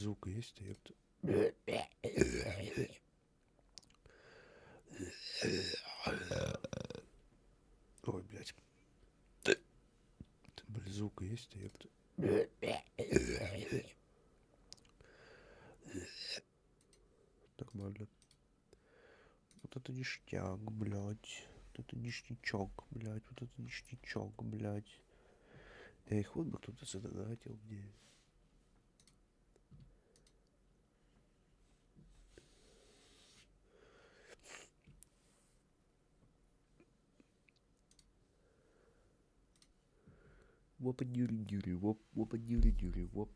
звука есть, ёпта. Ой, блядь. Блин, звука есть, ёпта. Нормально. Вот это ништяк, блядь. Вот это ништячок, блядь. Вот это ништячок, блядь. Эй, хоть бы кто-то задонатил мне. Вопа-дюри-дюри, воп, вопа-дюри-дюри, воп.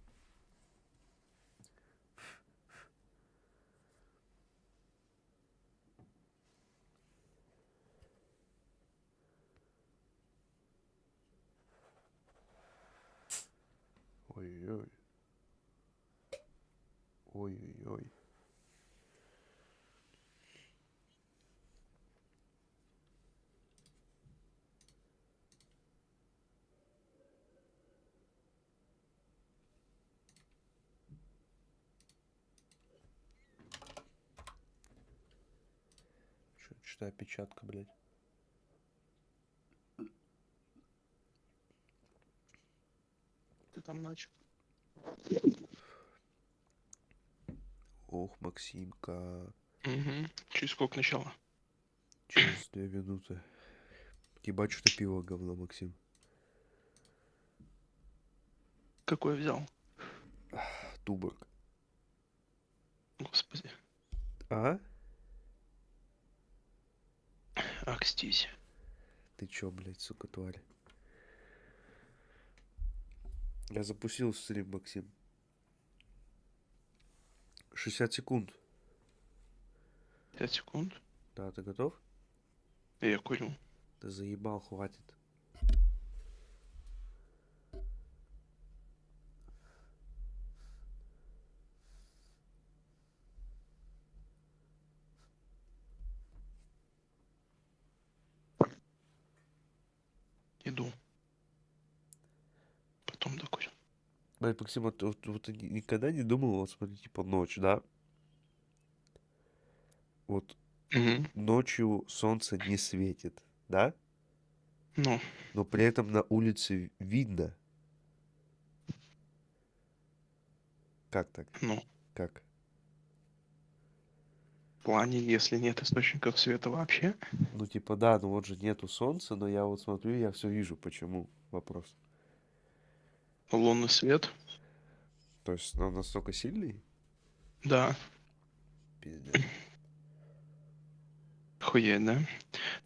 Ой-ой-ой. Ой-ой-ой. Что опечатка, блядь. Ты там начал. Ох, Максимка. Угу. Через сколько начала? Через 2 минуты. Ебать, что пиво говно, Максим. Какой взял? Тубок. Господи. А? Акстись. Ты чё, блядь, сука, тварь? Я запустил стрим, Максим. 60 секунд. 5 секунд. Да, ты готов? Я курю. Ты заебал, хватит. Иду. Потом докурю. Блядь, Максим, вот ты никогда не думал, вот смотри, типа ночь, да? Вот Угу. ночью солнце не светит, да? Ну, Но при этом на улице видно. Как так? ну. Как? В плане, если нет источников света вообще. Ну, типа, да, ну вот же нету солнца, но я вот смотрю, я все вижу. Почему? Вопрос. Лунный свет. То есть он настолько сильный? Да. Пиздец. Охуеть, да?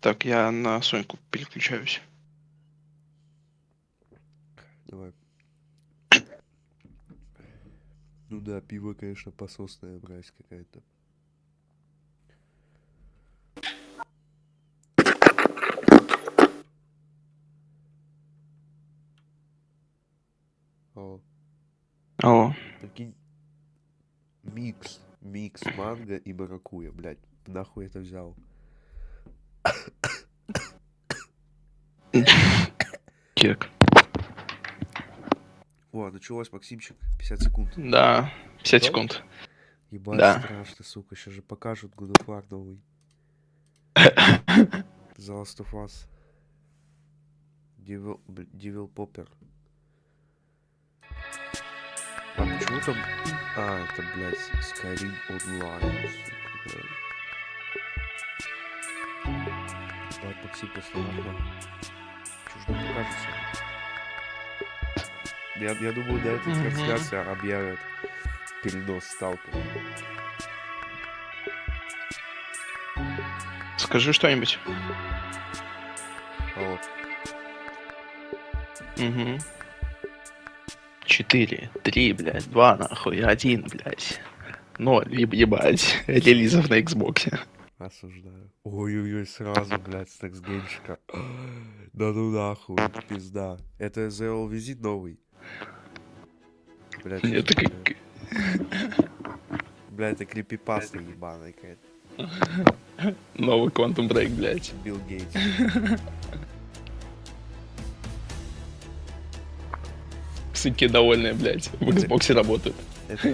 Так, я на Соньку переключаюсь. Давай. Ну да, пиво, конечно, пососная мразь какая-то. О, Алло. прикинь, микс манго и маракуйя, блядь, нахуй это взял? Кек. О, началось, Максимчик, 50 секунд. Да. 50 Готов? секунд. Ебать, Да. страшно, сука, сейчас же покажут God of War новый. The Last of Us. Devil Popper. А почему там... А, это, блядь, Skyrim Online, сука, блядь. Ебать, Максим, после нахуй. Чё ж нам покажется? Я думаю, на этой трансляции объявят перенос сталкера. Скажи что-нибудь. Алло. Угу. 4, 3, блядь, 2, нахуй, 1, блядь. 0, ебать, релизов на Xbox. Осуждаю. Ой-ой-ой, сразу, блядь, с текстгеймщика. Да ну нахуй, пизда. Это The All Visit новый. Блядь, Это как... Блядь, это крипипаста ебаная какая-то. Новый Quantum Break, блядь. Билл Гейтс. суки довольные, блядь. В Xbox работают. Это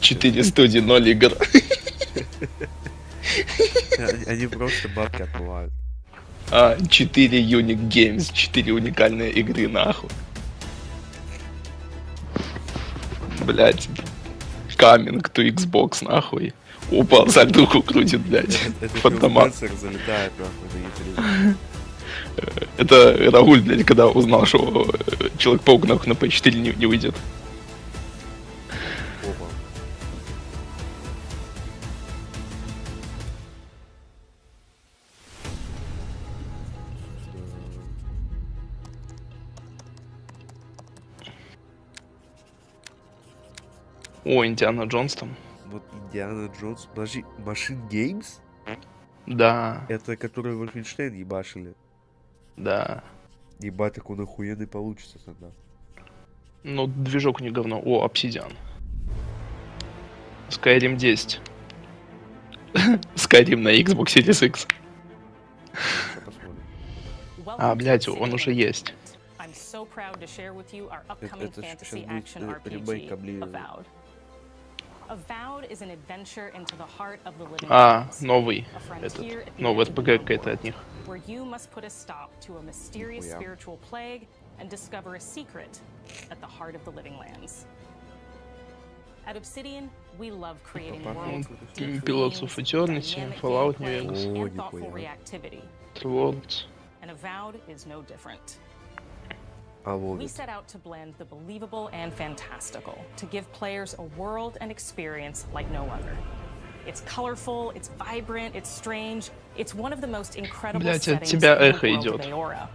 4 студии, 0 игр. Они просто бабки отмывают. 4 Unique Games, 4 уникальные игры, нахуй. Блять. Coming to Xbox, нахуй. Упал, за духу крутит, блять. Это Фантомат. залетает, нахуй, на E3. Это Рауль, блядь, когда узнал, что Человек-паук нахуй на P4 не выйдет. Опа. О, Индиана Джонс там. Вот Индиана Джонс. Подожди, Machine Games? Да, Это которые Wolfenstein ебашили. да. Ебать, так он охуенный получится тогда. Ну, движок не говно. О, Обсидиан. Skyrim 10. Skyrim на Xbox Series X. Сейчас посмотрим. Блядь, он уже есть. Это сейчас будет ремейк Обливиона. Новый. Новый RPG какая-то от них. Where you must put a stop to a mysterious Yeah. spiritual plague and discover a secret at the heart of the living lands. At Obsidian, we love creating worlds with deep Pilots of themes, Eternity, dynamic Fallout New gameplay, Vegas, and thoughtful нихуя. reactivity. Worlds. And Avowed is no different. А вот. We set out to blend the believable and fantastical to give players a world and experience like no other. It's colorful, it's vibrant, it's strange. It's one of the most incredible Блядь, от settings тебя in the эхо world идет. of Eora.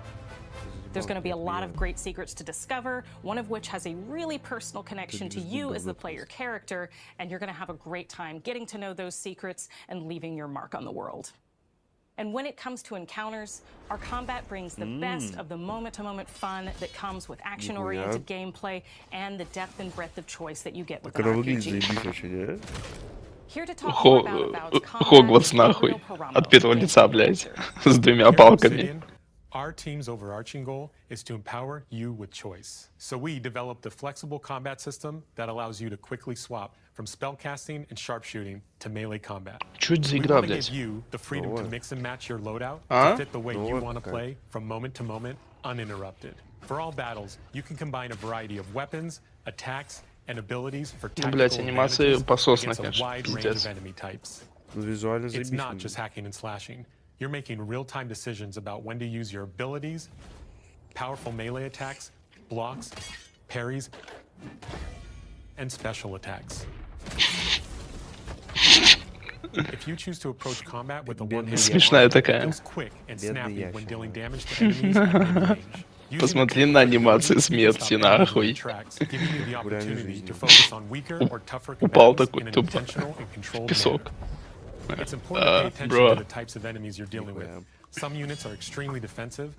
There's going to be a lot of great secrets to discover, one of which has a really personal connection to you as the player character, and you're going to have a great time getting to know those secrets and leaving your mark on the world. And when it comes to encounters, our combat brings the best of the moment-to-moment fun that comes with action-oriented gameplay and the depth and breadth of choice that you get with an Когда выглядит RPG. заебись очень, а? Here to talk more about Avowed's combat Хогвартс is нахуй. Gabriel Paramo, От первого game лица, блядь. director. С двумя Here at палками. Obsidian, our team's overarching goal is to empower you with choice. So we developed a flexible combat system that allows you to quickly swap from spellcasting and sharpshooting to melee combat. Чё это за We игра, want to give блядь? you the freedom to Новая. mix and match your loadout А? to fit the way you Новая want to такая. play from moment to moment uninterrupted. For all battles, you can combine a variety of weapons, attacks, and abilities for tactical блядь, анимации advantages пососно, against a конечно, wide range пиздец. of enemy types. Ну, визуально It's заебись. not выглядит. just hacking and slashing. You're making real-time decisions about when to use your abilities, powerful melee attacks, blocks, parries, and special attacks. If you choose to approach combat with a one-handed Смешная weapon, it такая. feels quick and Бедный snappy when ящер. dealing damage to enemies at mid-range. Using Посмотри the на control анимации ability, you can смерти, stop enemies in their нахуй. tracks, giving you the реальной opportunity жизни. to focus on weaker or tougher Упал combatants такой in an тупо. intentional and controlled Песок. manner. It's important to pay attention bro. to the types of enemies you're dealing with. Нихуя. Some units are extremely defensive,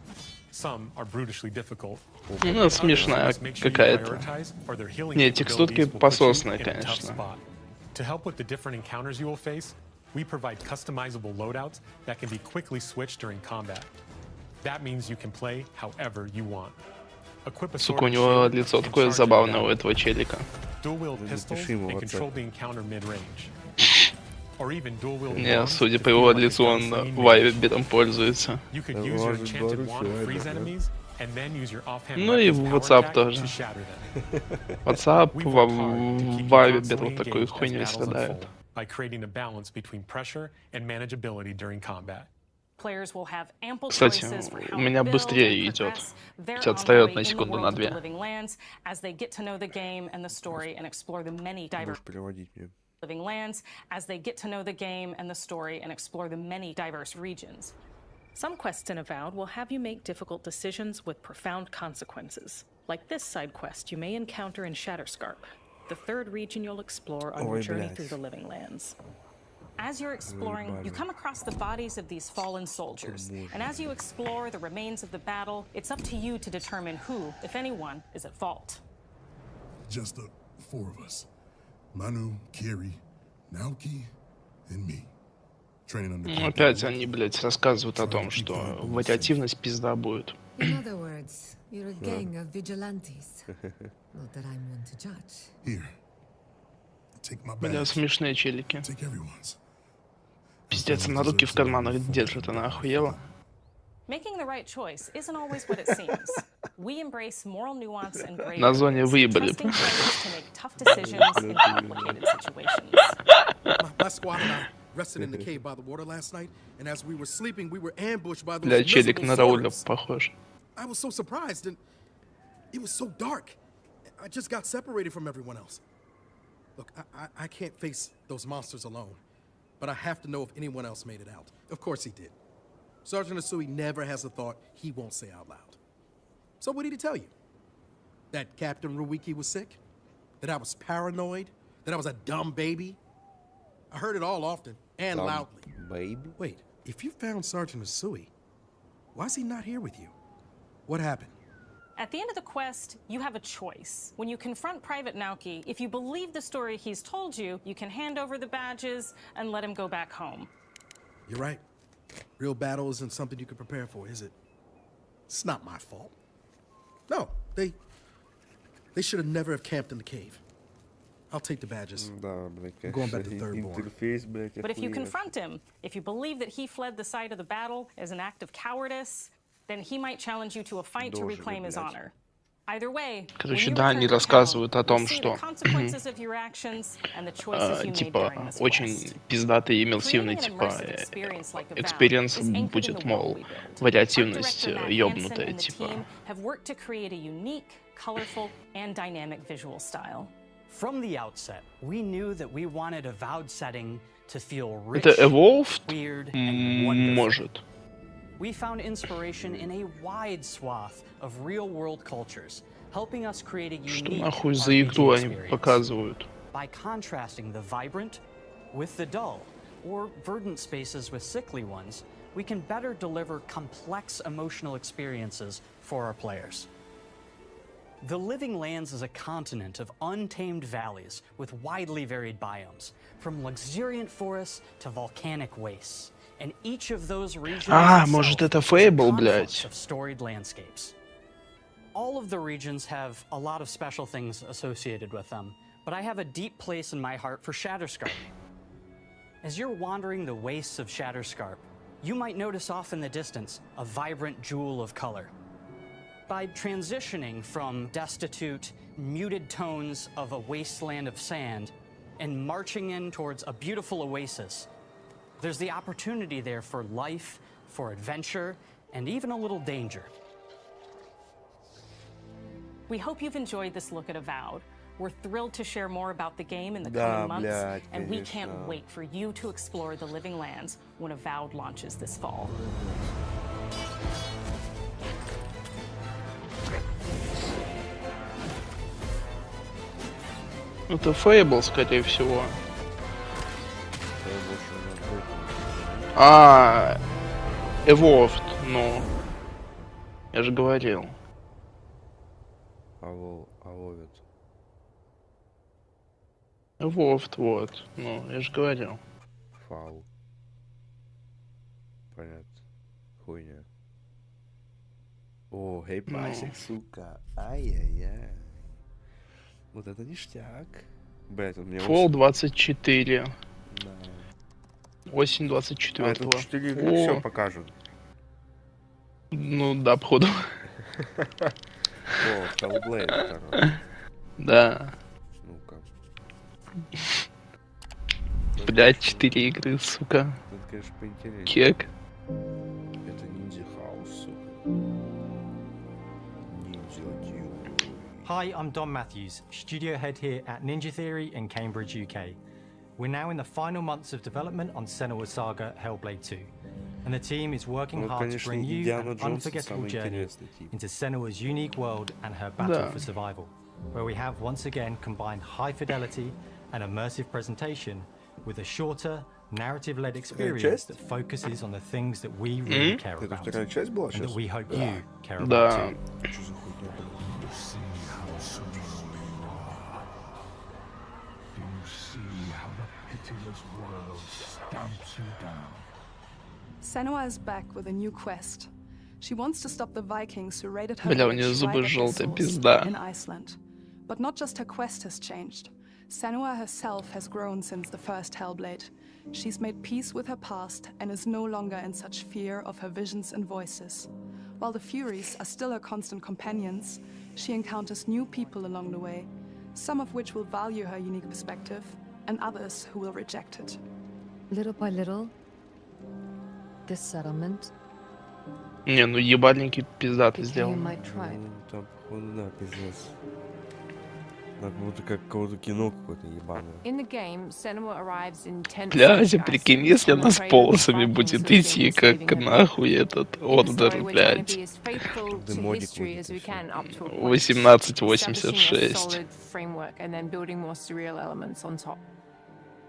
some are brutally difficult. Ну, смешная Others must make sure you какая-то. prioritize, or their healing Не, текстурки capabilities will put you пососные, in a tough конечно. spot. To help with the different encounters you will face, we provide customizable loadouts that can be quickly switched during combat. That means you can play however you want. Equip a sword Сука, у and него shield лицо and такое charge забавное into у battle. этого челика. Dual-wield Ну, pistols запиши ему в and WhatsApp. control the encounter mid-range. Or even dual-wield Не, bombs судя to по feel его like a лицу, он gunslinging mage. вайбером пользуется. You could use your Может, enchanted Борус wand to и freeze Вайбер, да? enemies, and then use your offhand Ну и weapon's в power WhatsApp attack тоже. to shatter them. WhatsApp, We've worked hard to keep you вайбер constantly такой engaged as хуйней battles страдает. unfold by creating a balance between pressure and manageability during combat. Players will have ample Кстати, choices for how у меня to build быстрее and идет. progress their Хотя отстает envoy на in the секунду, world на of the две. living lands as they get to know the game and the story and explore the many diverse Можешь переводить мне. living lands as they get to know the game and the story and explore the many diverse regions. Some quests in Avowed will have you make difficult decisions with profound consequences. Like this side quest you may encounter in Shatterscarp, the third region you'll explore on your Ой, journey блядь. through the living lands. As you're exploring, you come across the bodies of these fallen soldiers. And as you explore the remains of the battle, it's up to you to determine who, if anyone, is at fault. Just the four of us. Manu, Kiri, Naoki, and me. Training under Ну, опять они, блядь, рассказывают о том, что вариативность пизда будет. In other words, you're a gang of vigilantes. Not that I'm one to judge. Here. Take my Бля, badge. смешные челики. Take everyone's. Пиздец, на руки в карманах держит, она охуела. Making the right choice isn't always what it seems. We embrace moral nuance and gray На зоне areas, выебали. trusting players to make tough decisions in complicated situations. My squad and I rested in the cave by the water last night, and as we were sleeping, we were ambushed by those Бля, челик на miserable Рауля swords. похож. I was so surprised, and it was so dark. I just got separated from everyone else. Look, I can't face those monsters alone, but I have to know if anyone else made it out. Of course he did. Sergeant Asui never has a thought he won't say out loud. So what did he tell you? That Captain Ruiki was sick? That I was paranoid? That I was a dumb baby? I heard it all often and loudly. Baby? Wait, if you found Sergeant Asui, why is he not here with you? What happened? At the end of the quest, you have a choice. When you confront Private Naoki, if you believe the story he's told you, you can hand over the badges and let him go back home. You're right. Real battle isn't something you can prepare for, is it? It's not my fault. No, they should have never have camped in the cave. I'll take the badges. Да, блядь, I'm going back to конечно, Third Born. интерфейс, блядь, But if you охуенный. confront him, if you believe that he fled the site of the battle as an act of cowardice, then he might challenge you to a fight to Дожили, reclaim his блядь. honor. Either way, Короче, when you да, они return to рассказывают town, о том, you'll see что the consequences of your actions and the choices you made типа during this очень quest. пиздатый и иммерсивный, Creating an типа immersive experience like Avowed экспириенс is anchored in будет, the мол, world we build. вариативность Art director Matt ёбнутая, Hansen and the типа. team have worked to create a unique, colorful, and dynamic visual style. From the outset, we knew that we wanted a Avowed setting to feel rich, Это Evolved weird, and wonderful. может. We found inspiration in a wide swath of real-world cultures, helping us create a Что unique нахуй за RPG игру они experience. показывают? By contrasting the vibrant with the dull, or verdant spaces with sickly ones, we can better deliver complex emotional experiences for our players. The Living Lands is a continent of untamed valleys with widely varied biomes, from luxuriant forests to volcanic wastes. And each of those regions может, это itself is a Fable, confluence блядь. of storied landscapes. All of the regions have a lot of special things associated with them, but I have a deep place in my heart for Shatterscarp. As you're wandering the wastes of Shatterscarp, you might notice off in the distance a vibrant jewel of color. By transitioning from destitute, muted tones of a wasteland of sand and marching in towards a beautiful oasis, there's the opportunity there for life, for adventure, and even a little danger. We hope you've enjoyed this look at Avowed. We're thrilled to share more about the game in the Да, coming months, блядь, and we can't конечно. wait for you to explore the Living Lands when Avowed launches this fall. Это Fable, скорее всего. А, Evolved, ну. Я же говорил. А ловят. Evolved, вот. Ну, я же говорил. Фау. Понятно. Хуйня. О, геймпасик, сука. Ай-яй-яй. Вот это ништяк. Блять, он мне Fall 24. Да. Осень А, 24. тут 4 игры все покажут. Ну да, походу. О, Hellblade второй. Да. Ну-ка. Блять, 4 игры, сука. Это, конечно, поинтереснее. Кек. Это Ниндзя Хаус, сука. Ниндзя Дью. Hi, I'm Don Matthews, studio head here at Ninja Theory in Cambridge, UK. We're now in the final months of development on Senua's Saga Hellblade 2, and the team is working Ну, hard to конечно, bring you Индиана an Джонс unforgettable самый journey интересный тип. into Senua's unique world and her battle Да. for survival, where we have once again combined high fidelity and immersive presentation with a shorter, narrative-led experience часть? that focuses on the things that we really care Это about, вторая часть была and сейчас? that we hope you care about Да. too. Что за хуйня, блин? Senua is back with a new quest. She wants to stop the Vikings who raided her Бля, у нее village зубы right at the желтые, source пизда. in Iceland. But not just her quest has changed. Senua herself has grown since the first Hellblade. She's made peace with her past and is no longer in such fear of her visions and voices. While the Furies are still her constant companions, she encounters new people along the way, some of which will value her unique perspective, and others who will reject it. Little by little, this settlement Не, ну ебальненький пиздатый became сделал. my tribe. Там, походу, да, пиздец. Как будто как какое-то кино какое-то ебаное. In the game, Senua arrives in tent. Блядь, прикинь, если она с полосами будет идти, как нахуй этот ордер, блядь. 1886.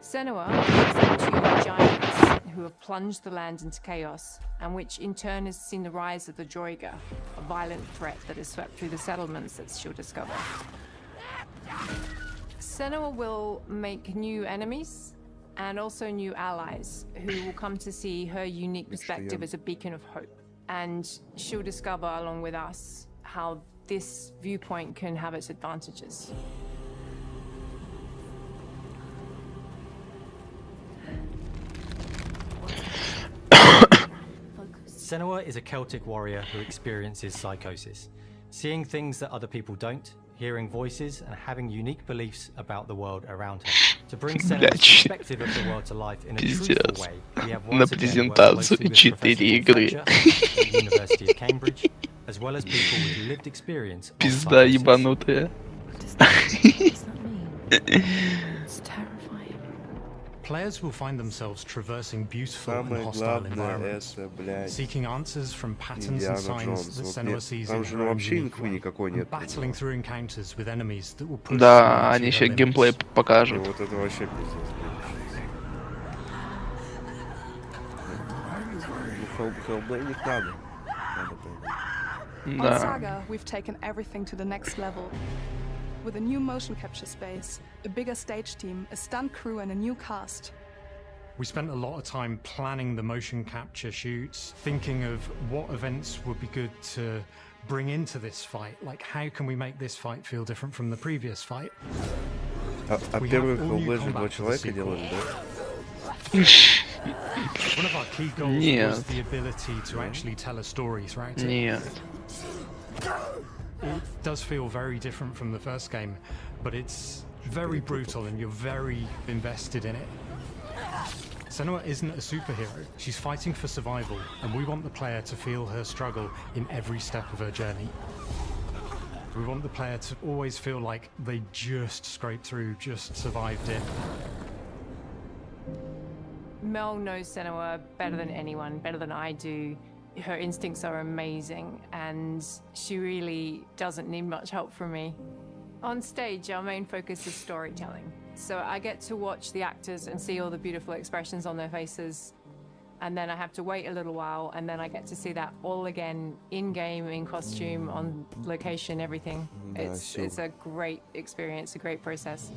Senua is two giants who have plunged the land into chaos, and which in turn has seen the rise of the Joiga, a violent threat that has swept through the settlements that she'll discover. Senua will make new enemies and also new allies who will come to see her unique perspective as a beacon of hope. And she'll discover along with us how this viewpoint can have its advantages. Senua is a Celtic warrior who experiences psychosis, seeing things that other people don't, hearing voices, and having unique beliefs about the world around her. To bring Senua's perspective of the world to life in a truthful way, we have once again worked closely with Professor Fletcher at the University of Cambridge, as well as people with lived experience of Пизда psychosis. ебанутая. Players will find themselves traversing beautiful and hostile environments, seeking answers from patterns and signs that Senua sees in her own unique way, and battling through encounters with enemies that will push Да, Senua они to еще her геймплей limits. покажут. Вот это вообще пиздец. Хеллблейд надо. On Да. Saga, we've taken everything to the next level. With a new motion capture space, a bigger stage team, a stunt crew, and a new cast. We spent a lot of time planning the motion capture shoots, thinking of what events would be good to bring into this fight. Like, how can we make this fight feel different from the previous fight? А We have первый all new Hellblade же combat два for the человека sequel. делали, да? One of our key goals Нет. was the ability to actually tell a story throughout it. Нет. It does feel very different from the first game, but it's very brutal and you're very invested in it. Senua isn't a superhero. She's fighting for survival, and we want the player to feel her struggle in every step of her journey. We want the player to always feel like they just scraped through, just survived it. Mel knows Senua better than anyone, better than I do. Her instincts are amazing, and she really doesn't need much help from me. On stage, our main focus is storytelling. So I get to watch the actors and see all the beautiful expressions on their faces. And then I have to wait a little while, and then I get to see that all again in-game, in costume, on location, everything. It's a great experience, a great process.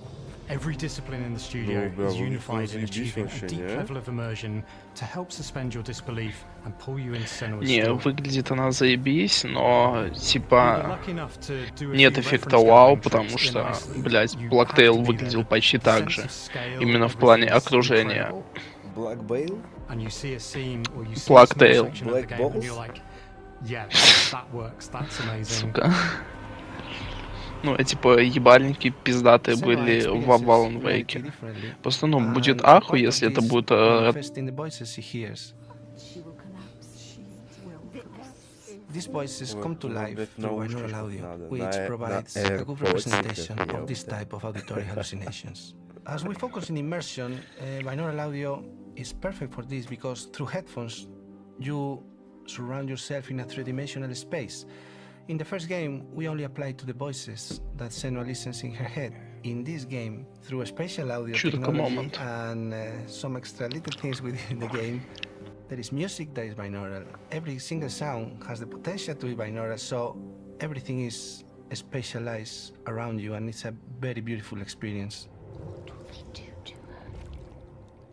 Every discipline in the studio No, is bro, unified in заебись achieving a вообще, deep не? level of immersion to help suspend your disbelief and pull you into Senua's Не, story. выглядит она заебись, но We were типа lucky enough to do a нет few эффекта reference вау, gathering потому trips in что, Iceland. блядь, You Blacktail have to be выглядел there. почти The так sense же. of scale, Именно в плане everything is окружения. incredible. Black Bale? And you see a scene or you see Black a small Tail. section of the Black game and balls? you're like, yeah, that works, that's amazing. Сука. Ну, типа, ебальники пиздатые были в Avalon Wake. Просто, ну, будет аху, если это будет... These voices come to life through binaural audio, which provides a good representation of this type of auditory hallucinations. As we focus in immersion, binaural audio is perfect for this because through headphones, you surround yourself in a three-dimensional space. In the first game, we only applied to the voices that Senua listens in her head. In this game, through a spatial audio technology and some extra little things within the game, there is music that is binaural. Every single sound has the potential to be binaural, so everything is spatialized around you, and it's a very beautiful experience.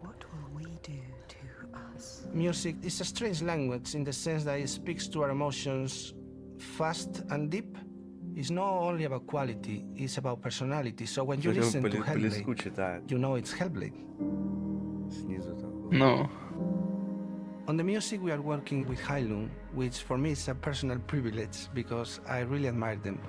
What will we do to us? music is a strange language in the sense that it speaks to our emotions fast and deep. It's not only about quality, it's about personality. So when you listen to Hellblade, you know it's Hellblade. No. On the music, we are working with Heilung, which for me is a personal privilege because I really admire them.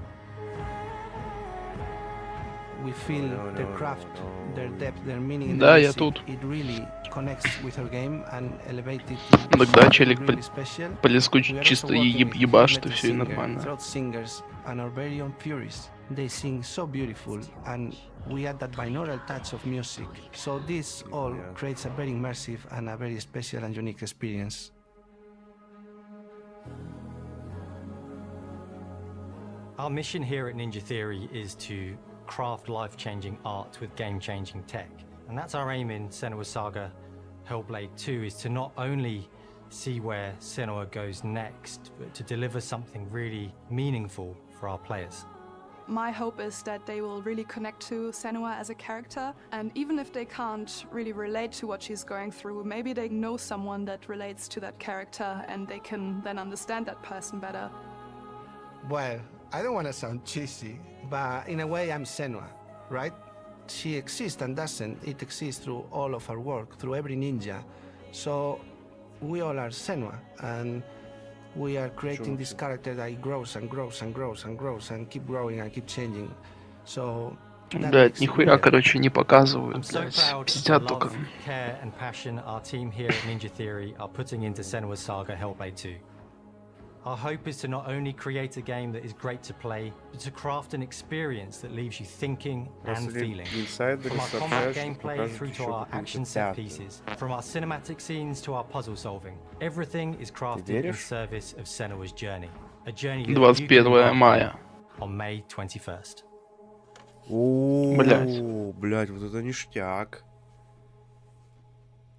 We feel their craft, their depth, their meaning in the music. It really connects with our game and elevates it to Тогда челик really special. полискучит чисто ебашь, все и нормально. Throat singers and our very own Furies. They sing so beautiful and we add that binaural touch of music. So this all creates a very immersive and a very special and unique experience. Our mission here at Ninja Theory is to craft life-changing art with game-changing tech. And that's our aim in Senua's Saga Hellblade 2, is to not only see where Senua goes next, but to deliver something really meaningful for our players. My hope is that they will really connect to Senua as a character, and even if they can't really relate to what she's going through, maybe they know someone that relates to that character and they can then understand that person better. Well, I don't want to sound cheesy, but in a way I'm Senua, right? She exists and doesn't. It exists through all of our work, through every ninja. So we all are Senua, and we are creating this character that grows and grows and grows and grows and keep growing and keep changing. So блять, нихуя, короче, не показывают, блять. Пиздят только. Care and passion our team here at Ninja Theory are putting into Senua's Saga Hellblade 2. Our hope is to not only create a game that is great to play, but to craft an experience that leaves you thinking and feeling. From our combat gameplay through to our action set pieces, from our cinematic scenes to our puzzle solving, everything is crafted in service of Senua's journey. A journey that you can embark on May 21st. Блять, вот это ништяк.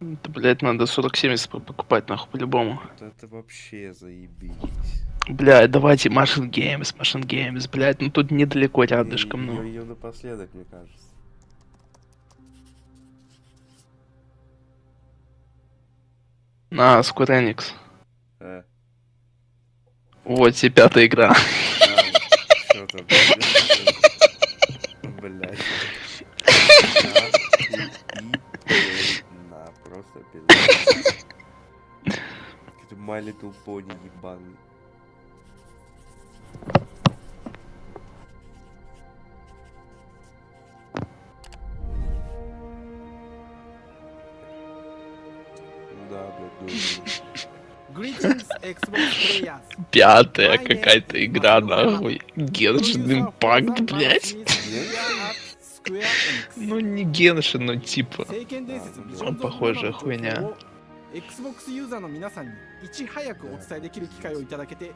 Это, блять, надо 4070 покупать, нахуй, по-любому. Вот это вообще заебись. Блять, давайте Machine Games, блять, ну тут недалеко рядышком, ну. Ее напоследок, мне кажется. На, Square Enix. Вот тебе 5-я игра. Что-то, блять. Просто пиздец. Какой-то My Little Pony ебаный. Да, блядь, думаю. 5-я какая-то игра, нахуй. Genshin Impact, блять. Ну не Genshin, но типа. Похожая хуйня. Xbox ユーザーの皆さんにいち早くお伝えできる機会をいただけて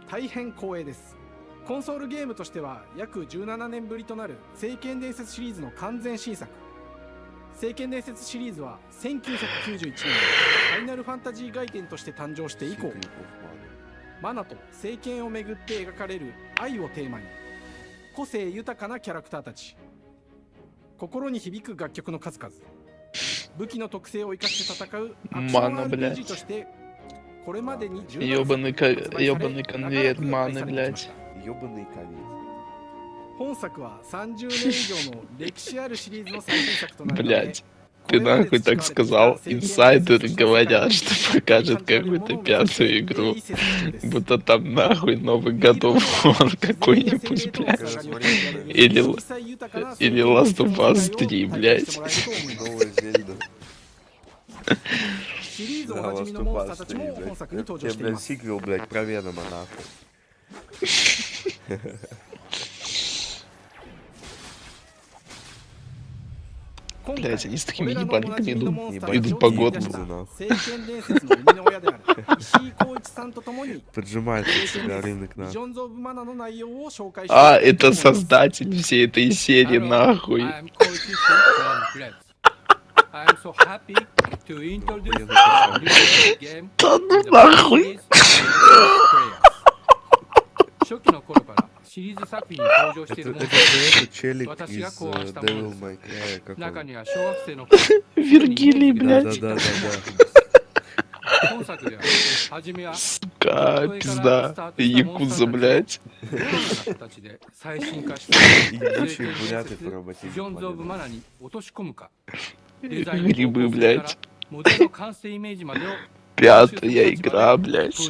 大変光栄です。コンソールゲームとしては約17年ぶりとなる聖剣伝説シリーズの完全新作。聖剣伝説シリーズは1991年ファイナルファンタジー外伝として誕生して以降、マナと聖剣をめぐって描かれる愛をテーマに、個性豊かなキャラクターたち、心に響く楽曲の数々、武器の特性を生かして戦うアクション RPG としてこれまでにёбаный конвейер маны, блять. Ёбаный конвейер. 本作は30年以上の歴史あるシリーズの最新作となるので Блять, ты нахуй так сказал? Инсайдеры говорят, что покажет какую-то 5-ю игру. Будто там нахуй Новый годов какой-нибудь, блять. Или Last of Us 3, блять. Да, Last of Us 3, блять. Тебе, блядь, сиквел, блядь, про Венома, нахуй. Блять, они с такими ебальниками идут по году. Поджимает себя рынок, на. А, это создатель всей этой серии, нахуй. Да ну нахуй. 初期の頃からシリーズ作品に登場しているもので私が考案したものです。中には小学生の Вергилий, блядь. Да. Сука, пизда. Якудза, блядь. Ебучие буряты поработили. Грибы, блядь. Пятая игра, блядь.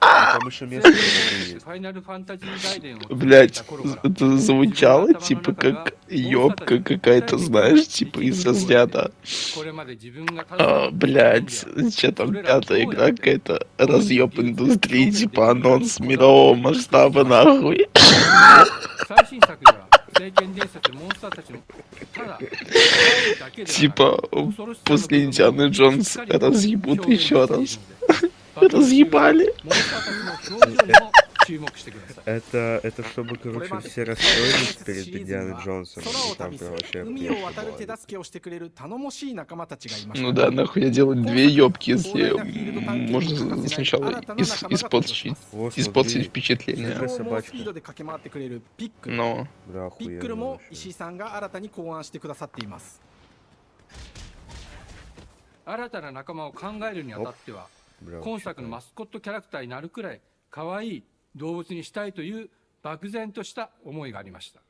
Там еще место есть. Блядь, это звучало типа как ёбка какая-то, знаешь, типа из разряда. Блядь, че там пятая игра какая-то, разъеб индустрии, типа анонс мирового масштаба, нахуй. Типа после Индианы Джонс разъебут еще раз. Разъебали. Это чтобы, короче, все расстроились перед Индианой Джонсом. Там, короче, ну да, нахуй я делаю две ёбки, если можно сначала испортить впечатление. Но. Да, ピックルも石井さんが新たに考案してくださっています。新たな仲間を考えるにあたっては、今作のマスコットキャラクターになるくらい可愛い動物にしたいという漠然とした思いがありました。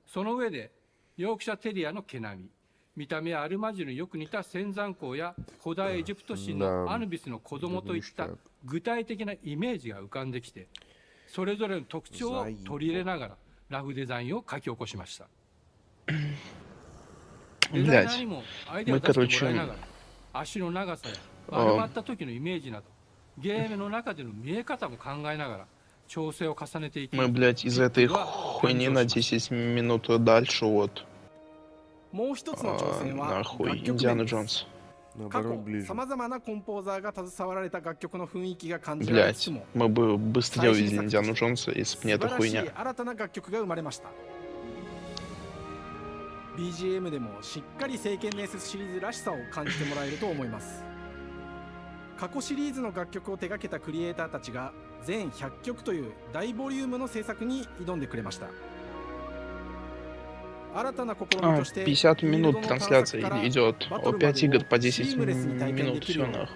その上でヨークシャテリアの毛並み、見た目やアルマジルによく似た仙山港や古代エジプト神のアヌビスの子供といった具体的なイメージが浮かんできて、それぞれの特徴を取り入れながらラフデザインを書き起こしました。デザイナーにもアイデアを出してもらいながら、足の長さや丸まった時のイメージなど、ゲームの中での見え方も考えながら調整を重ねていき、мы, блядь, из этой хуйни на 10 минут дальше, вот. もう一つの挑戦は нахуй, Индиана Джонс. 過去さまざまなコンポーザーが携わられた楽曲の雰囲気が感じられつつ Блядь, も、 мы бы быстрее увидели Индиану Джонса, если бы не 素 эта 晴らしい хуйня. 新たな楽曲が生まれました。 BGM でもしっかり聖剣伝説シリーズらしさを感じてもらえると思います。過去シリーズの楽曲を手掛けたクリエイターたちが全100曲という大ボリュームの制作に挑んでくれました。新たな試みとして 50 минут трансляция идет. О, 5 игр по 10 минут, все нахуй.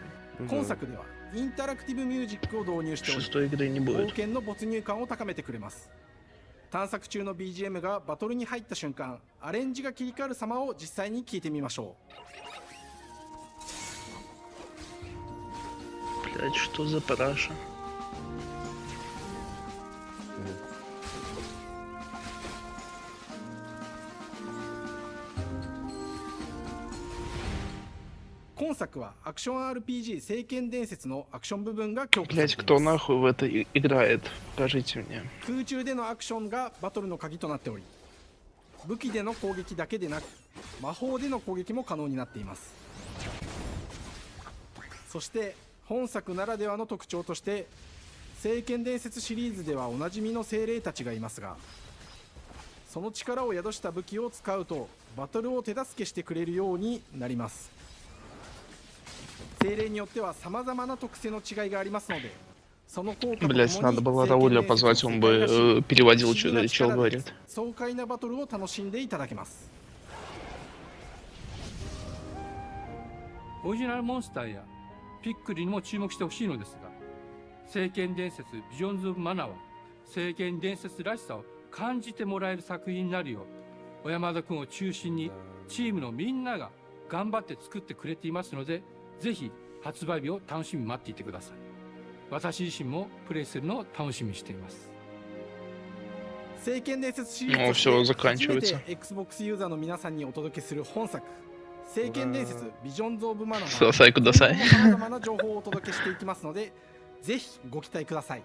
今作ではインタラクティブミュージックを導入しており、 Шестой игры не 冒 будет. 険の没入感を高めてくれます。探索中の BGM がバトルに入った瞬間、アレンジが切り替わる様を実際に聞いてみましょう。 Блядь, что за параша? 今作はアクション RPG 聖剣伝説のアクション部分が強化され Блядь, てい кто ます。 нахуй в это играет? Покажите мне. 空中でのアクションがバトルの鍵となっており、武器での攻撃だけでなく魔法での攻撃も可能になっています。そして本作ならではの特徴として、聖剣伝説シリーズではおなじみの精霊たちがいますが、その力を宿した武器を使うとバトルを手助けしてくれるようになります。精霊によっては様々な特性の違いがありますので、その効果とともに Блядь, надо было Рауля позвать, он бы переводил, что говорит. 爽快なバトルを楽しんでいただけます。オリジナルモンスターやピックリにも注目してほしいのですが、聖剣伝説ビジョンズ・オブ・マナーは聖剣伝説らしさを感じてもらえる作品になるよう、小山田君を中心にチームのみんなが頑張って作ってくれていますので、ぜひ発売日を楽しみに待っていてください。私自身もプレイするのを楽しみにしています。聖剣伝説シリーズとして初めて Xbox ユーザーの皆さんにお届けする本作、聖剣伝説ビジョンズ・オブ・マナーはさまざまな情報をお届けしていきますので、ぜひご期待ください。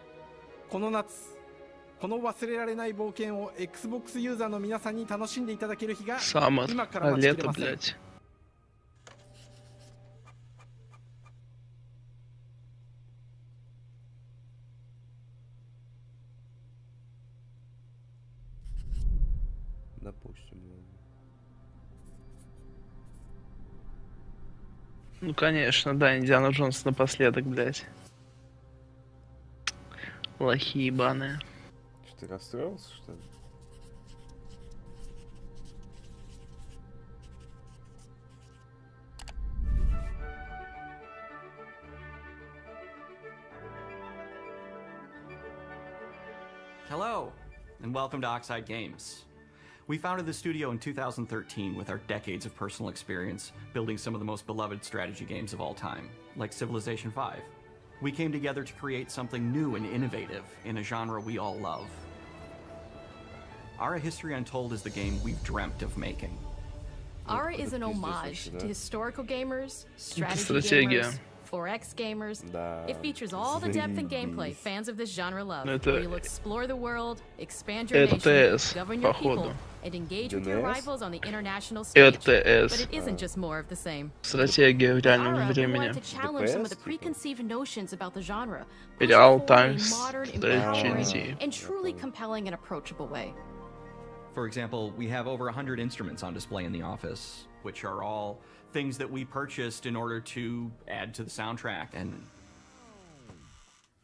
この夏、この忘れられない冒険を Xbox ユーザーの皆さんに楽しんでいただける日が今から待ちきれません。Допустим. Ну конечно, да, Индиана Джонс напоследок, блядь. Лохи ебаные. Что, ты расстроился, что ли? Hello, and welcome to Oxide Games. We founded the studio in 2013 with our decades of personal experience building some of the most beloved strategy games of all time, like Civilization V. We came together to create something new and innovative in a genre we all love. Ara History Untold is the game we've dreamt of making. Ara is an homage to historical gamers, strategy Стратегия. gamers, 4X gamers. Да. It features all the depth and gameplay Заебись. fans of this genre love. Это- Where you'll explore the world, expand your nation, РТС, govern your people, походу. and engage with your DNS? rivals on the international stage. But РТС. it isn't just more of the same. Стратегия в реальном Ara, we времени. wanted to challenge some of the DPS, preconceived notions about the genre, push it Real forward time in a modern, strategy. empowering, and truly compelling and approachable way. For example, we have over 100 instruments on display in the office, which are all things that we purchased in order to add to the soundtrack and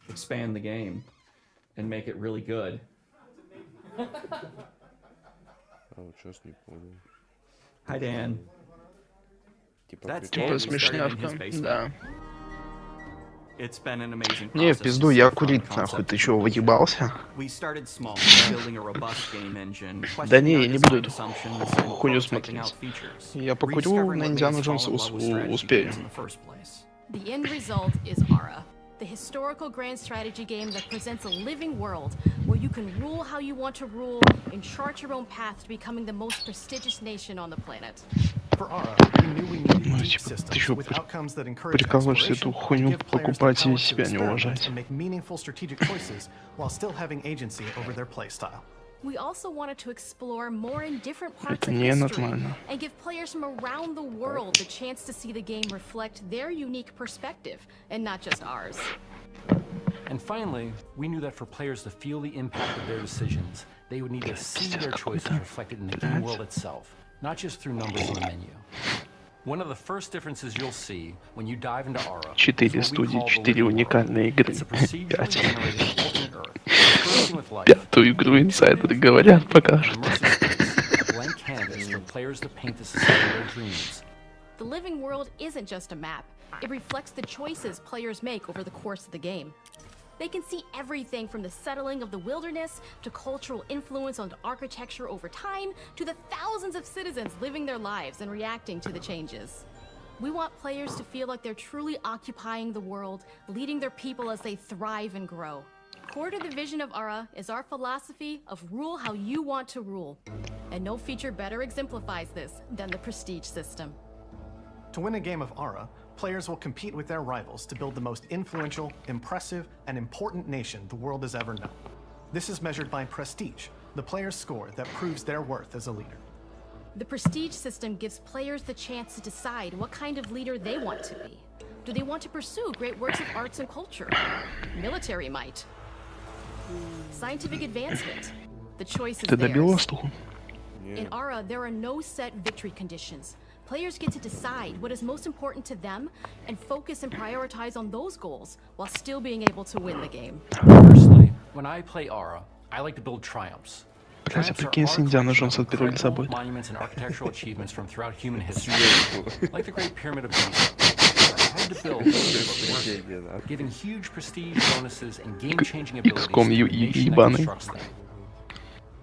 expand the game and make it really good. А вот сейчас не понял. Hi, Dan. Типа That's прикол? Dan. We started in his смешнявка, basement. да. It's been an amazing Не, в process пизду, to я see from курить concept нахуй, ты to чё, completion. выебался? We started small, building a robust game engine, Да не, questioning я не our буду design эту assumptions and хуйню prototyping смотреть. out features. Я покурю Rediscovering на what made Индиану us Джонса fall in love with strategy успею. games in the first place. The end result is Ara, the historical grand strategy game that presents a living world where you can rule how you want to rule and chart your own path to becoming the most prestigious nation on the planet. For Ara, we knew we needed Ну, unique типа, ты systems чё, with outcomes that encourage прикалываешься эту exploration, хуйню give players the покупать и power to себя не experiment уважать? and make meaningful strategic choices while still having agency over their playstyle. We also wanted to explore more in different parts Это of не history нормально. and give players from around the world the chance to see the game reflect their unique perspective and not just ours. And finally, we knew that for players to feel the impact of their decisions, they would need to see their choices reflected in the game world itself, not just through numbers on the menu. One of the first differences you'll see when you dive into Ara is 4 what we студии, call the 4 living world. уникальные игры. It's a procedurally 5. generated alternate Earth, bursting with life, Пятую игру инсайдеры говорят, покажут. a blank canvas for players to paint the society of their dreams. The living world isn't just a map. It reflects the choices players make over the course of the game. They can see everything from the settling of the wilderness to cultural influence on architecture over time to the thousands of citizens living their lives and reacting to the changes. We want players to feel like they're truly occupying the world, leading their people as they thrive and grow. Core to the vision of Ara is our philosophy of rule how you want to rule. And no feature better exemplifies this than the prestige system. To win a game of Ara, players will compete with their rivals to build the most influential, impressive, and important nation the world has ever known. This is measured by prestige, the player's score that proves their worth as a leader. The prestige system gives players the chance to decide what kind of leader they want to be. Do they want to pursue great works of arts and culture? Military might? Scientific advancement? The choice is Ты добил theirs. стул? In Ara, there are no set victory conditions. Players get to decide what is most important to them and focus and prioritize on those goals while still being able to win the game. Personally, when I play Ara, I like to build triumphs. Блять, а Triumphs are прикинь, our если Индиана collection Джонс of от первого лица incredible будет. monuments and architectural achievements from throughout human history, like the Great Pyramid of Giza. Hard to build, but worth it, giving huge prestige bonuses and game-changing abilities to XCOM the nation that ебаный. constructs them.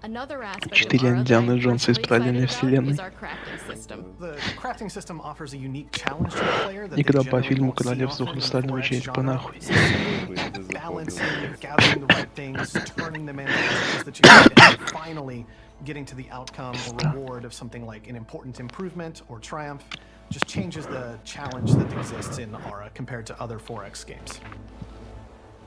Another aspect of 4 Ara that Индианы I'm Джонса из personally параллельной excited about вселенной. is our crafting system. The crafting system offers a unique challenge to the player that И they когда по generally фильму won't see «Королевство often in the хрустального 4X черепа» genre. нахуй. That balancing, gathering the right things, turning them into things that you need, and finally getting to the outcome or reward of something like an important improvement or triumph just changes the challenge that exists in Ara compared to other 4X games.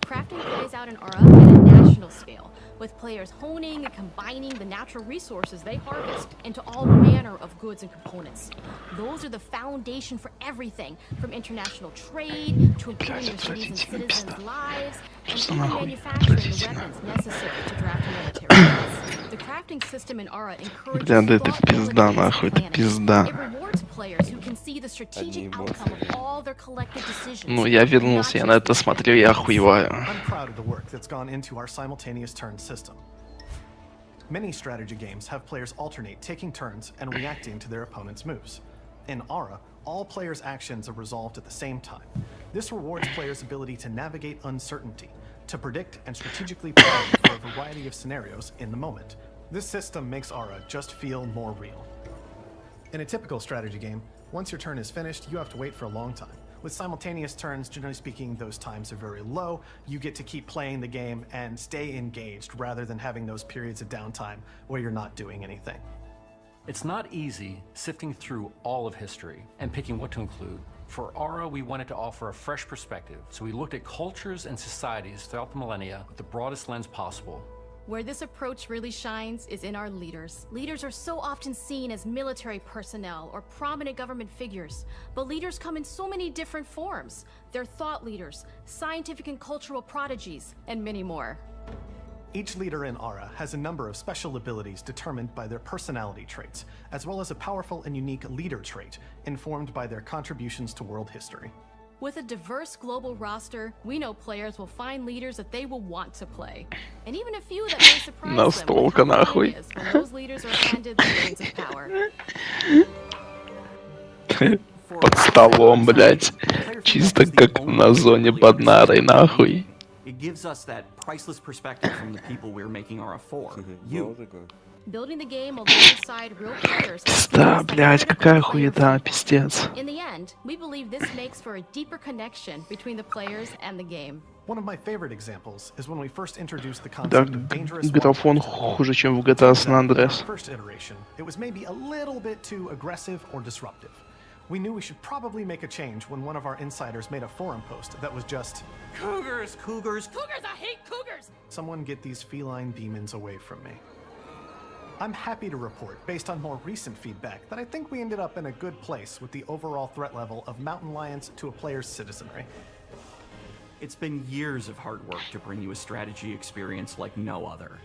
Crafting plays out in Ara at a national scale, with players honing and combining the natural resources they harvest into all manner of goods and components. Those are the foundation for everything, from international trade to improving your cities and citizens' lives, and even manufacturing the weapons necessary to draft military units. The crafting system in Ara encourages Бля, да это thoughtful пизда, advanced нахуй, это planning. пизда. It rewards players who can see the strategic outcome of all their collective decisions. Ну, я вернулся, я на это смотрю, я охуеваю. I'm proud of the work that's gone into our simultaneous turn system. Many strategy games have players alternate taking turns and reacting to their opponent's moves. In Ara, all players' actions are resolved at the same time. This rewards players' ability to navigate uncertainty, to predict and strategically plan for a variety of scenarios in the moment. This system makes Aura just feel more real. In a typical strategy game, once your turn is finished, you have to wait for a long time. With simultaneous turns, generally speaking, those times are very low. You get to keep playing the game and stay engaged rather than having those periods of downtime where you're not doing anything. It's not easy sifting through all of history and picking what to include. For Aura, we wanted to offer a fresh perspective, so we looked at cultures and societies throughout the millennia with the broadest lens possible. Where this approach really shines is in our leaders. Leaders are so often seen as military personnel or prominent government figures, but leaders come in so many different forms. They're thought leaders, scientific and cultural prodigies, and many more. Each leader in Aura has a number of special abilities determined by their personality traits, as well as a powerful and unique leader trait informed by their contributions to world history. With a diverse global roster, we know players will find leaders that they will want to play. And even a few that may surprise them with how fun it is when those leaders are handed the reins of power. Под столом, блять. Чисто как на зоне под нарой, нахуй. It gives us that priceless perspective from the people we're making Aura for. You. Building the game alongside real players. Да, блять, какая хуета, пиздец. In the end, we believe this makes for a deeper connection between the players and the game. One of my favorite examples is when we first introduced the Да, concept of dangerous графон хуже, чем в GTA San Andreas. first iteration. It was maybe a little bit too aggressive or disruptive. We knew we should probably make a change when one of our insiders made a forum post that was just Cougars, cougars, cougars, I hate cougars! Someone get these feline demons away from me. I'm happy to report, based on more recent feedback, that I think we ended up in a good place with the overall threat level of mountain lions to a player's citizenry. It's been years of hard work to bring you a strategy experience like no other.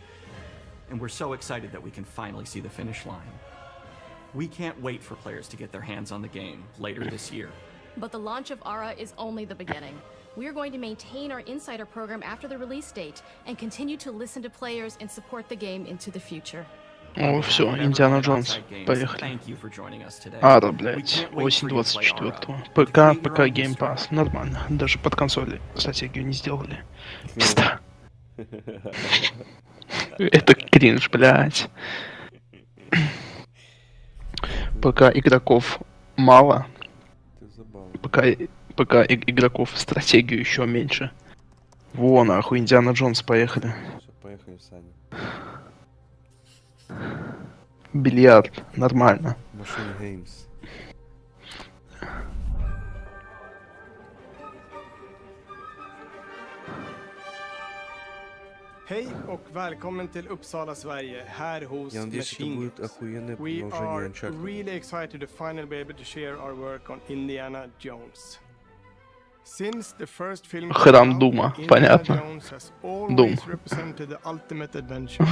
And we're so excited that we can finally see the finish line. We can't wait for players to get their hands on the game later this year. But the launch of Aura is only the beginning. We are going to maintain our insider program after the release date and continue to listen to players and support the game into the future. О, все, Индиана Джонс. Поехали. Ара, блять, осень 24-го. ПК Game Pass. Нормально. Даже под консоли стратегию не сделали. Пизда. Это кринж, блять. Пока игроков мало, пока игроков в стратегию еще меньше. Во, нахуй, Индиана Джонс, поехали. Все, поехали, Саня. Бильярд, нормально. Machine Games. Hej och välkommen till Uppsala, Sverige, här hos Machine Games. We are really excited to finally be able to share our work on Indiana Jones. Since the first film Храм Дума, понятно. Jones has always represented the ultimate adventure.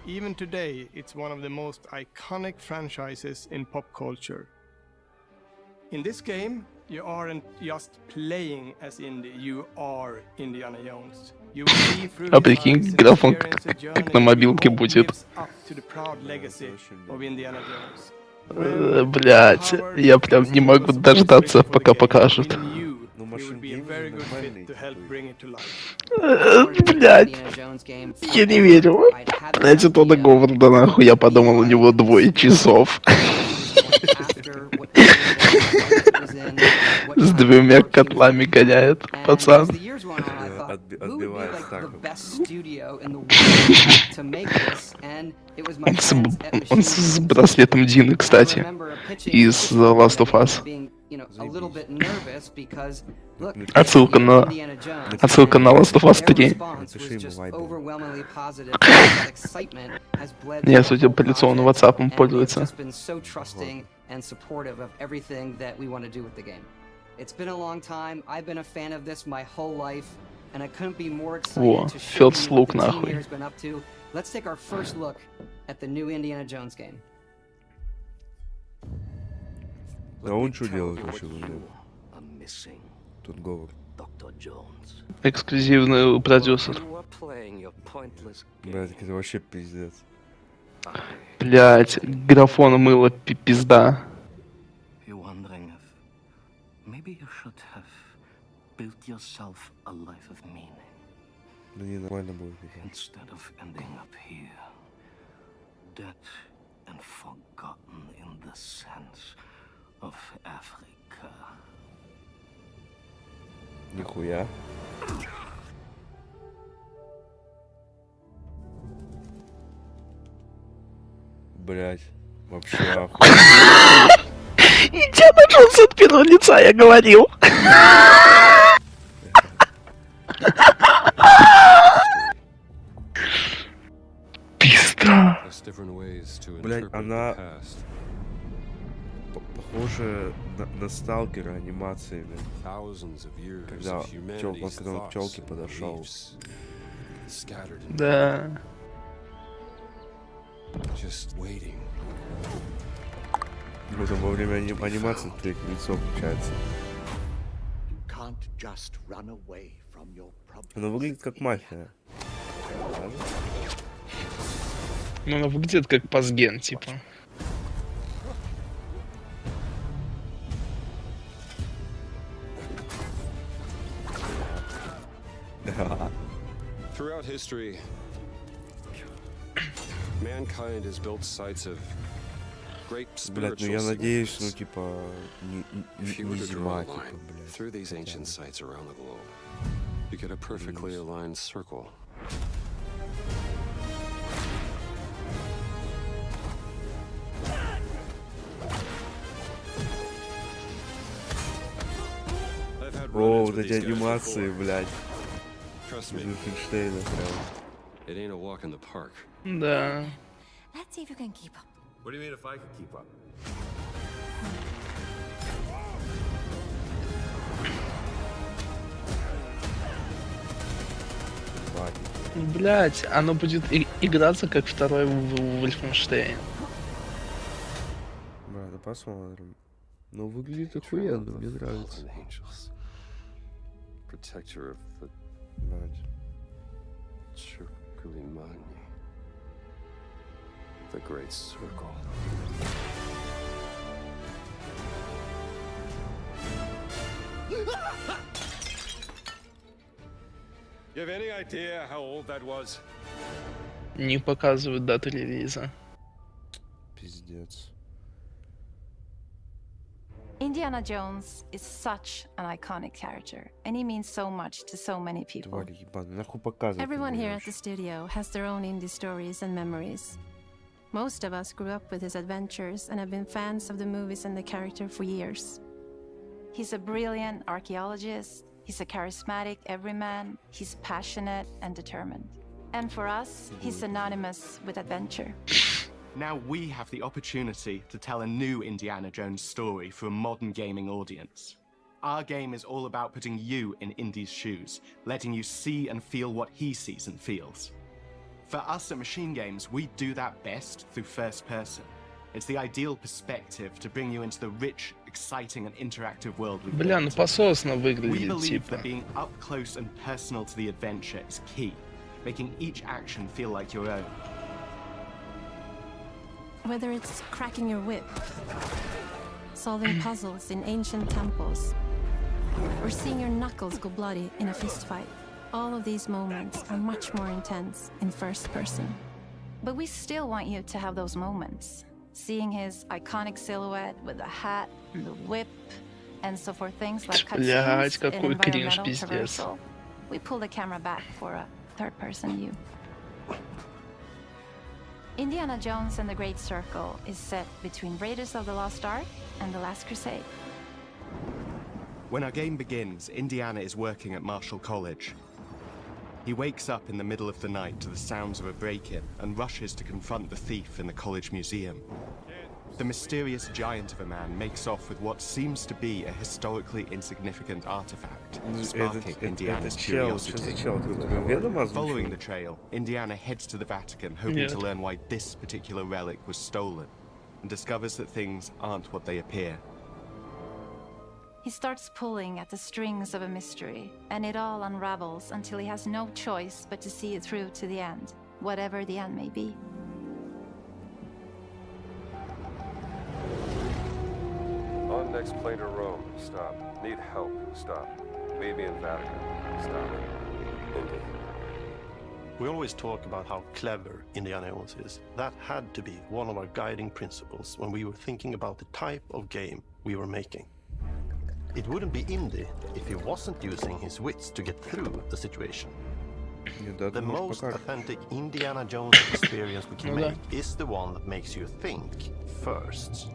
Even today, it's one of the most iconic franchises in pop culture. In this game, you aren't just playing as Indy, you are Indiana Jones. You will see through А прикинь, графон как на мобилке будет. up to the proud legacy of Indiana Jones. Блять, я прям не могу дождаться, пока покажут. Блять, я не верю. Блять, это Тодда Говарда, нахуй, я подумал, у него 2 часов. С 2 котлами гоняет, пацан. Отбивает стаком. Он с браслетом Дины, кстати, из The Last of Us. Отсылка на Last of Us 3. Не, судя по лицу, он WhatsApp пользуется. Во, First Look, нахуй. Let's take our first look at the new Indiana Jones game. А он что делает вообще? Тут Говард. Эксклюзивный продюсер. Блять, это вообще пиздец. Блять, графон мыло пизда. Maybe you should have built yourself a life of meaning. Instead of ending up here, dead and forgotten in the sense of Africa. Нихуя. Блять, вообще охуенно. Индиана Джонс от первого лица, я говорил. Пизда. Блять, она похожа на сталкера анимациями. Когда он к пчелке подошел. Да. Ну, там во время анимации твоих лицо включается. Она выглядит как мафия. Ну, она выглядит как пасген, типа. Throughout history, mankind has built sites of great Блять, ну я spiritual надеюсь, ну significance. типа If you were не to зима, draw a типа, line блять. through these ancient sites around the globe, you get a perfectly aligned circle. О, вот эти анимации, блять. Trust me, Wolfenstein, прям. it ain't a walk in the park. Да. Let's see if you can keep up. What do you mean if I could keep up? Блять, оно будет играться как второй Wolfenstein. Ладно, посмотрим. Ну, выглядит охуенно, мне нравится. Protector of the Circulimani. The Great Circle. You have any idea how old that was? Не показывают дату релиза. Пиздец. Indiana Jones is such an iconic character, and he means so much to so many people. Тварь ебаная, нахуй показывать. Everyone here at the studio has their own indie stories and memories. Most of us grew up with his adventures and have been fans of the movies and the character for years. He's a brilliant archaeologist, he's a charismatic everyman, he's passionate and determined. And for us, he's synonymous with adventure. Now we have the opportunity to tell a new Indiana Jones story for a modern gaming audience. Our game is all about putting you in Indy's shoes, letting you see and feel what he sees and feels. For us at Machine Games, we do that best through first person. It's the ideal perspective to bring you into the rich, exciting and interactive world we Бля, ну пососно We выглядит, believe типа. that being up close and personal to the adventure is key, making each action feel like your own. Whether it's cracking your whip, solving puzzles in ancient temples, or seeing your knuckles go bloody in a fistfight, all of these moments are much more intense in first person. But we still want you to have those moments. Seeing his iconic silhouette with the hat and the whip, and so for things like Блядь, cutscenes and какой кринж, environmental пиздец. traversal, we pull the camera back for a third-person view. Indiana Jones and the Great Circle is set between Raiders of the Lost Ark and The Last Crusade. When our game begins, Indiana is working at Marshall College. He wakes up in the middle of the night to the sounds of a break-in and rushes to confront the thief in the college museum. The mysterious giant of a man makes off with what seems to be a historically insignificant artifact, sparking Indiana's curiosity. Following the trail, Indiana heads to the Vatican, hoping to learn why this particular relic was stolen, and discovers that things aren't what they appear. He starts pulling at the strings of a mystery, and it all unravels until he has no choice but to see it through to the end, whatever the end may be. On next plane to Rome? Stop. Need help? Stop. Meet me in Vatican? Stop. Indy. We always talk about how clever Indiana Jones is. That had to be one of our guiding principles when we were thinking about the type of game we were making. It wouldn't be Indy if he wasn't using his wits to get through the situation. The most authentic Indiana Jones experience we can make is the one that makes you think first.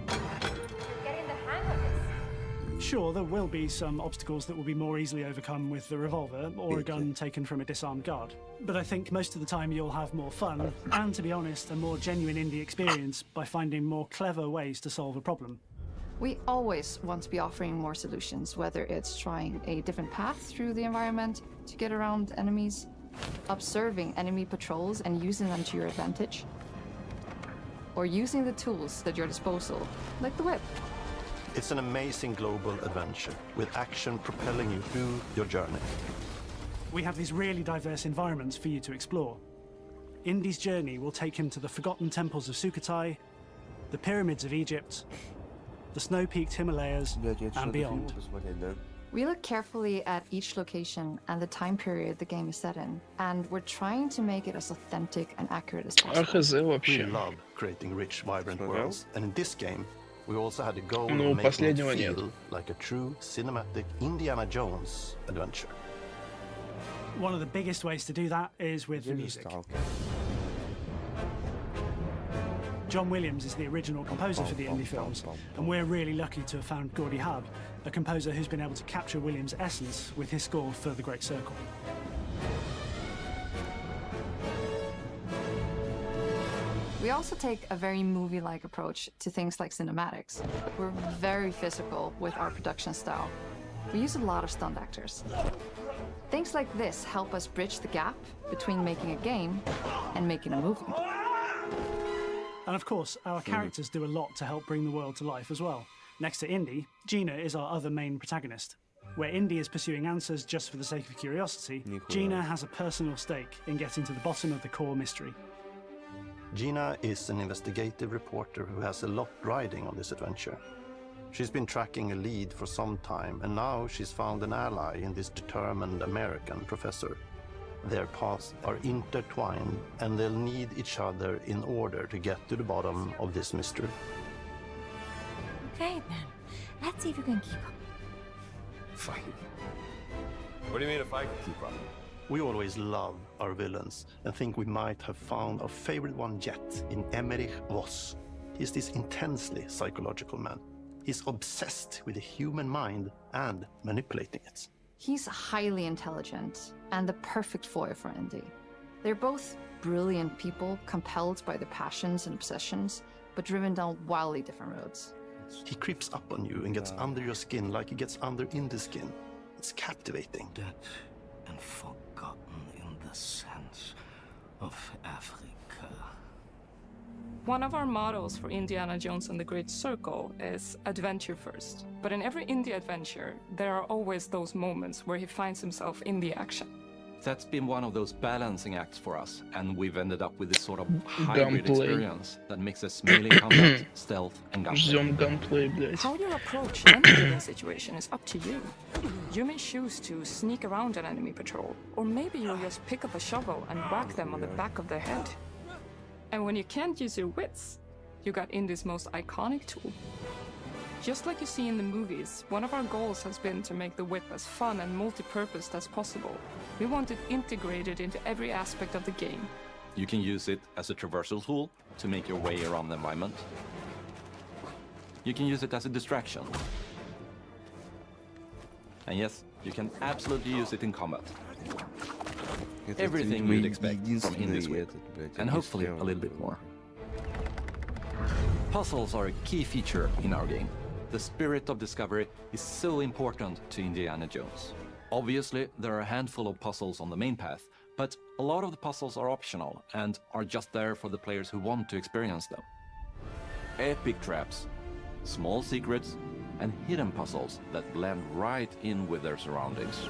Getting the hang of this. Sure, there will be some obstacles that will be more easily overcome with the revolver or a gun taken from a disarmed guard. But I think most of the time you'll have more fun and, to be honest, a more genuine indie experience by finding more clever ways to solve a problem. We always want to be offering more solutions, whether it's trying a different path through the environment to get around enemies, observing enemy patrols and using them to your advantage, or using the tools at your disposal, like the whip. It's an amazing global adventure, with action propelling you through your journey. We have these really diverse environments for you to explore. Indy's journey will take him to the forgotten temples of Sukhothai, the pyramids of Egypt, the snow-peaked Himalayas, and beyond. We look carefully at each location and the time period the game is set in, and we're trying to make it as authentic and accurate as possible. We love creating rich, vibrant worlds, and in this game, we also had a goal of making it feel like a true cinematic Indiana Jones adventure. One of the biggest ways to do that is with the music. John Williams is the original composer for the indie films, and we're really lucky to have found Gordy Hub, a composer who's been able to capture Williams' essence with his score for The Great Circle. We also take a very movie-like approach to things like cinematics. We're very physical with our production style. We use a lot of stunt actors. Things like this help us bridge the gap between making a game and making a movie. And of course, our characters do a lot to help bring the world to life as well. Next to Indy, Gina is our other main protagonist. Where Indy is pursuing answers just for the sake of curiosity, Gina has a personal stake in getting to the bottom of the core mystery. Gina is an investigative reporter who has a lot riding on this adventure. She's been tracking a lead for some time, and now she's found an ally in this determined American professor. Their paths are intertwined, and they'll need each other in order to get to the bottom of this mystery. Okay, then. Let's see if you can keep up. Fine. What do you mean if I can keep up? We always love our villains and think we might have found our favorite one yet in Emmerich Voss. He's this intensely psychological man. He's obsessed with the human mind and manipulating it. He's highly intelligent and the perfect foil for Indy. They're both brilliant people, compelled by their passions and obsessions, but driven down wildly different roads. He creeps up on you and gets under your skin like he gets under Indy's skin. It's captivating. Dead and forgotten in the sense of Africa. One of our mottos for Indiana Jones and the Great Circle is adventure first. But in every indie adventure, there are always those moments where he finds himself in the action. That's been one of those balancing acts for us, and we've ended up with this sort of hybrid experience that mixes melee combat, stealth, and gunplay. How you approach any given situation is up to you. You may choose to sneak around an enemy patrol, or maybe you'll just pick up a shovel and whack them on the back of their head. And when you can't use your wits, you got Indy's most iconic tool. Just like you see in the movies, one of our goals has been to make the whip as fun and multi-purposed as possible. We want it integrated into every aspect of the game. You can use it as a traversal tool to make your way around the environment. You can use it as a distraction. And yes, you can absolutely use it in combat. Everything you'd expect from Indy's whip, and hopefully a little bit more. Puzzles are a key feature in our game. The spirit of discovery is so important to Indiana Jones. Obviously, there are a handful of puzzles on the main path, but a lot of the puzzles are optional and are just there for the players who want to experience them. Epic traps, small secrets, and hidden puzzles that blend right in with their surroundings.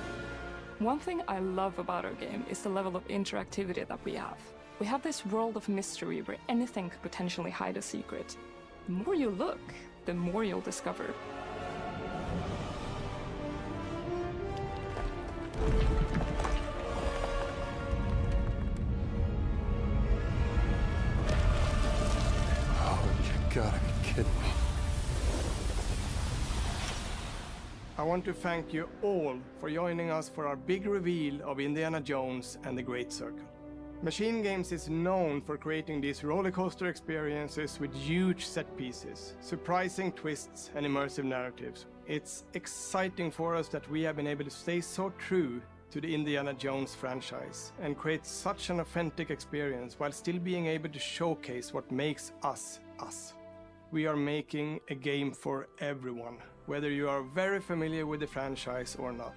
One thing I love about our game is the level of interactivity that we have. We have this world of mystery where anything could potentially hide a secret. The more you look, the more you'll discover. Gotta be kidding me. I want to thank you all for joining us for our big reveal of Indiana Jones and the Great Circle. Machine Games is known for creating these rollercoaster experiences with huge set pieces, surprising twists, and immersive narratives. It's exciting for us that we have been able to stay so true to the Indiana Jones franchise and create such an authentic experience while still being able to showcase what makes us us. We are making a game for everyone, whether you are very familiar with the franchise or not.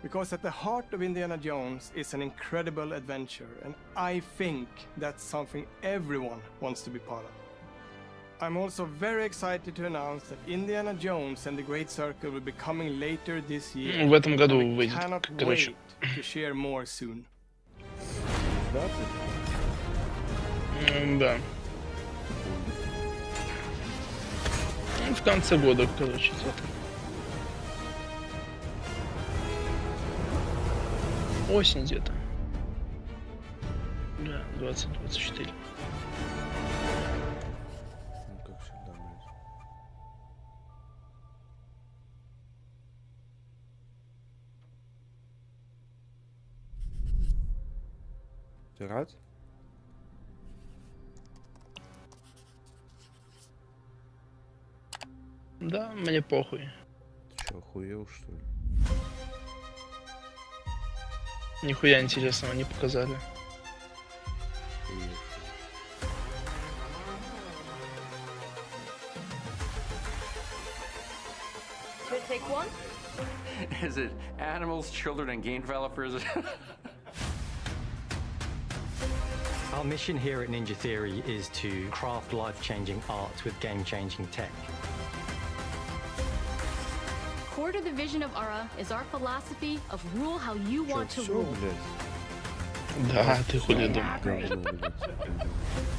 Because at the heart of Indiana Jones is an incredible adventure, and I think that's something everyone wants to be part of. I'm also very excited to announce that Indiana Jones and the Great Circle will be coming later this year. В этом году and we выйдет, cannot короче. wait to share more soon. Да. В конце года, короче, где-то. Осень где-то. Да, 2024. Ну, как всегда, блядь. Ты рад? Да, мне похуй. Ты чё, охуел, что ли? Нихуя интересного не показали. Should I take one? Is it animals, children, and game developers? Our mission here at Ninja Theory is to craft life-changing art with game-changing tech. Core to the vision of Ara is our philosophy of rule how you want to rule. Да, ты хули думал.